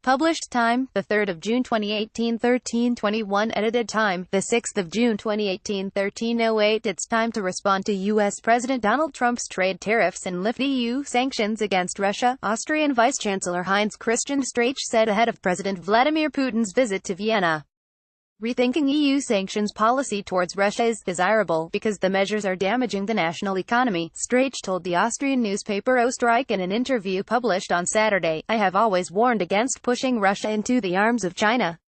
Published time, 3 June 2018, 13:21. Edited time, 6 June 2018, 13:08. It's time to respond to U.S. President Donald Trump's trade tariffs and lift EU sanctions against Russia, Austrian Vice-Chancellor Heinz-Christian Strache said ahead of President Vladimir Putin's visit to Vienna. Rethinking EU sanctions policy towards Russia is desirable because the measures are damaging the national economy, Strache told the Austrian newspaper Österreich in an interview published on Saturday. I have always warned against pushing Russia into the arms of China.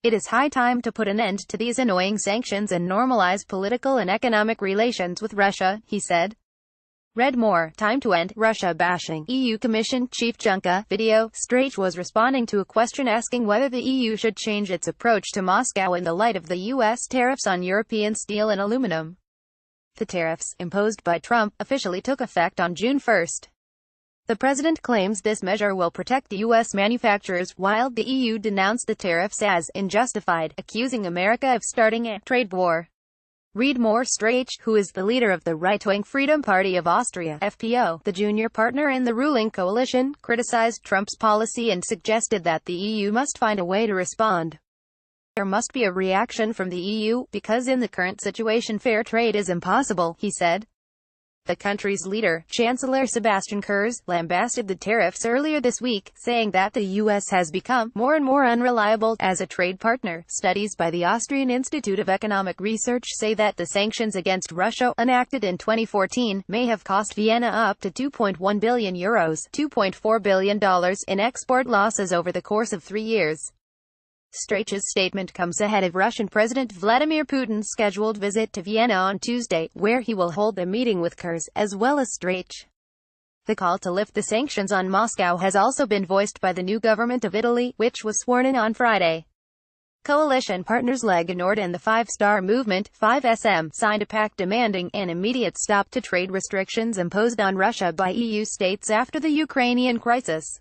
It is high time to put an end to these annoying sanctions and normalize political and economic relations with Russia, he said. Read more. Time to end Russia bashing. EU Commission Chief Juncker video. Strache was responding to a question asking whether the EU should change its approach to Moscow in the light of the U.S. tariffs on European steel and aluminum. The tariffs, imposed by Trump, officially took effect on June 1. The president claims this measure will protect U.S. manufacturers, while the EU denounced the tariffs as unjustified, accusing America of starting a trade war. Read more. Strache, who is the leader of the right-wing Freedom Party of Austria (FPO), the junior partner in the ruling coalition, criticized Trump's policy and suggested that the EU must find a way to respond. There must be a reaction from the EU, because in the current situation fair trade is impossible, he said. The country's leader, Chancellor Sebastian Kurz, lambasted the tariffs earlier this week, saying that the U.S. has become more and more unreliable as a trade partner. Studies by the Austrian Institute of Economic Research say that the sanctions against Russia, enacted in 2014, may have cost Vienna up to €2.1 billion, $2.4 billion, in export losses over the course of 3 years. Strache's statement comes ahead of Russian President Vladimir Putin's scheduled visit to Vienna on Tuesday, where he will hold a meeting with Kurz, as well as Strache. The call to lift the sanctions on Moscow has also been voiced by the new government of Italy, which was sworn in on Friday. Coalition partners Lega Nord and the Five Star Movement, 5SM, signed a pact demanding an immediate stop to trade restrictions imposed on Russia by EU states after the Ukrainian crisis.